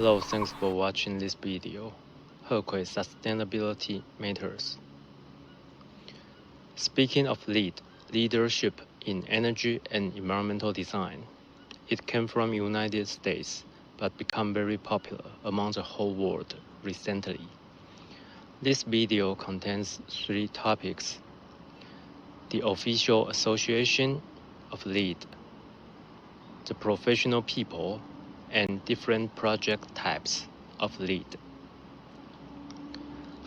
Hello, thanks for watching this video. Hekui Sustainability Matters. Speaking of LEED, leadership in energy and environmental design, it came from United States but become very popular among the whole world recently. This video contains 3 topics: the official association of LEED, the professional people, and different project types of LEED.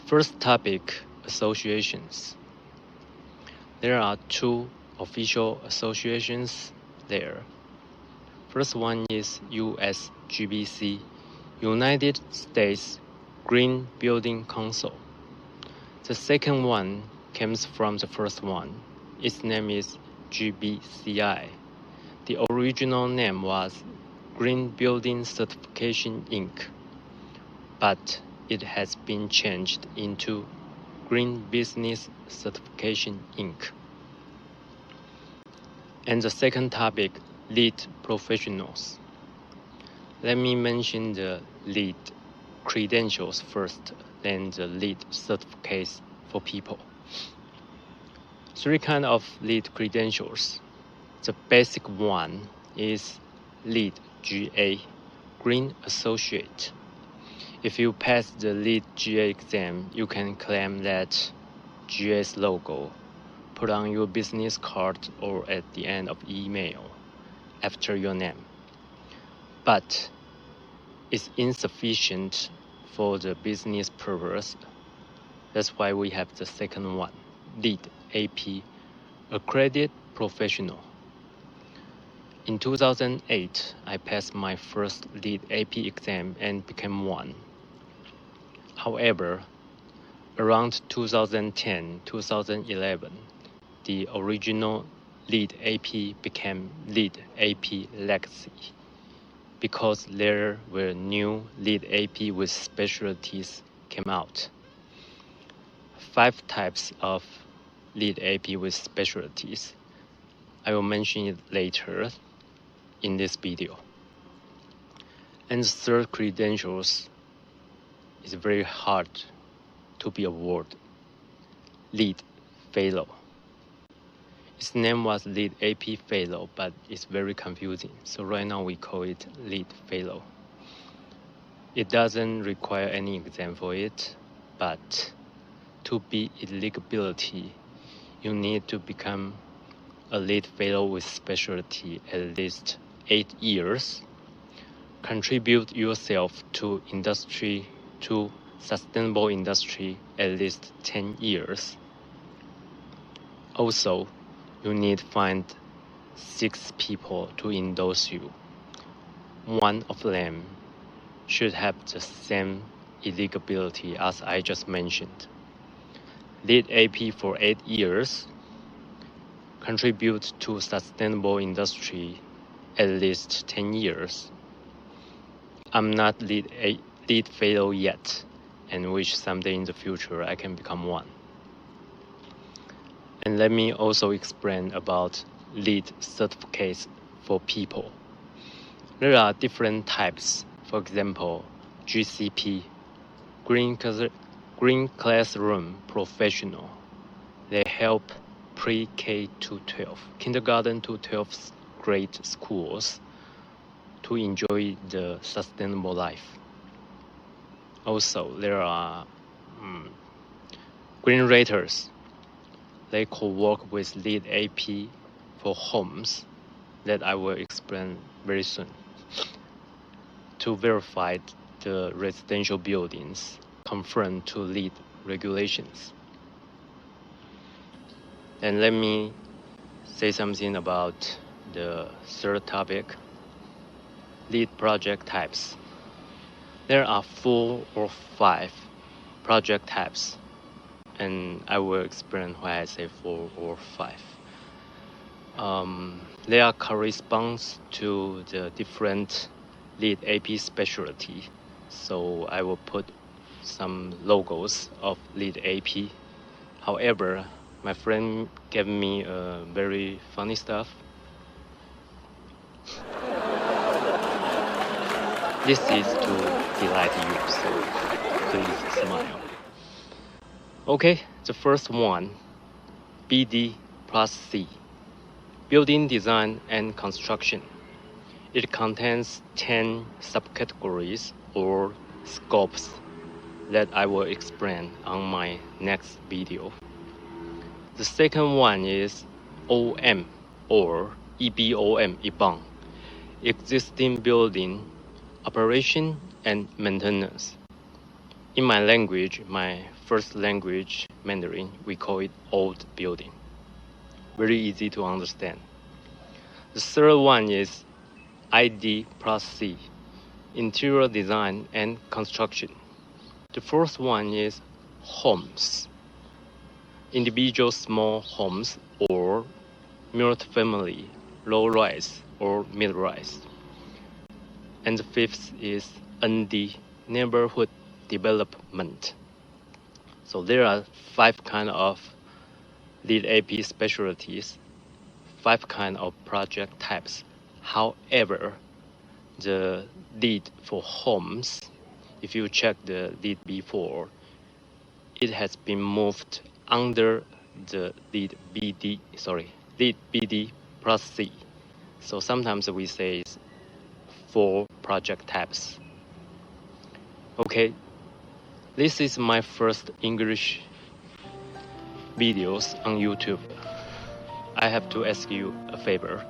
First topic, associations. There are 2 official associations there. First one is USGBC, United States Green Building Council. The second one comes from the first one. Its name is GBCI. The original name was Green Building Certification Inc., but it has been changed into Green Business Certification Inc. And the second topic, LEED professionals. Let me mention the LEED credentials first, then the LEED certificates for people. 3 kinds of LEED credentials. The basic one is LEED GA, Green Associate. If you pass the LEED GA exam, you can claim that GA's logo put on your business card or at the end of email after your name. But it's insufficient for the business purpose. That's why we have the second one, LEED AP, Accredited Professional. In 2008, I passed my first LEED AP exam and became one. However, around 2010-2011, the original LEED AP became LEED AP Legacy because there were new LEED AP with specialties came out. 5 types of LEED AP with specialties. I will mention it later in this video. And the third credentials is very hard to be awarded. LEED Fellow. Its name was LEED AP Fellow, but it's very confusing. So right now we call it LEED Fellow. It doesn't require any exam for it, but to be eligibility, you need to become a LEED Fellow with specialty at least 8 years, contribute yourself to industry, to sustainable industry at least 10 years. Also, you need to find 6 people to endorse you. One of them should have the same eligibility as I just mentioned. LEED AP for 8 years, contribute to sustainable industry at least 10 years. I'm not LEED Fellow yet, and wish someday in the future I can become one. And let me also explain about LEED certificates for people. There are different types. For example, GCP, Green Classroom Professional. They help pre-K to 12, kindergarten to 12th grade schools to enjoy the sustainable life. Also, there are green raters. They could work with LEED AP for homes that I will explain very soon to verify the residential buildings conform to LEED regulations. And let me say something about the third topic, LEED project types. There are 4 or 5 project types, and I will explain why I say 4 or 5. They are corresponds to the different LEED AP specialty. So I will put some logos of LEED AP. However, my friend gave me very funny stuff. This is to delight you, so please smile. Okay, the first one, BD+C, Building Design and Construction. It contains 10 subcategories or scopes that I will explain on my next video. The second one is OM or EBOM, Existing Building Operation and Maintenance. In my language, my first language, Mandarin, we call it old building. Very easy to understand. The third one is ID+C, Interior Design and Construction. The fourth one is homes, individual small homes or multi-family, low-rise or mid-rise. And the fifth is ND, Neighborhood Development. So there are 5 kind of LEED AP specialties, 5 kind of project types. However, the LEED for homes, if you check the LEED before, it has been moved under the LEED BD+C. So sometimes we say it's 4 project types. Okay, this is my first English videos on YouTube. I have to ask you a favor.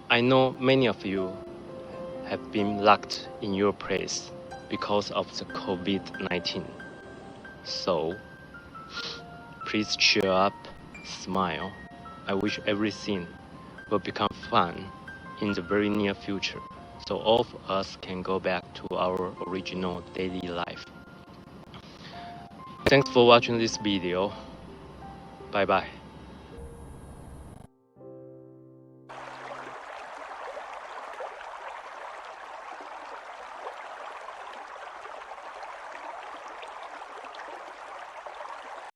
I know many of you have been locked in your place because of the COVID-19. So, please cheer up, smile. I wish everything will become fun in the very near future, so all of us can go back to our original daily life. Thanks for watching this video. Bye bye.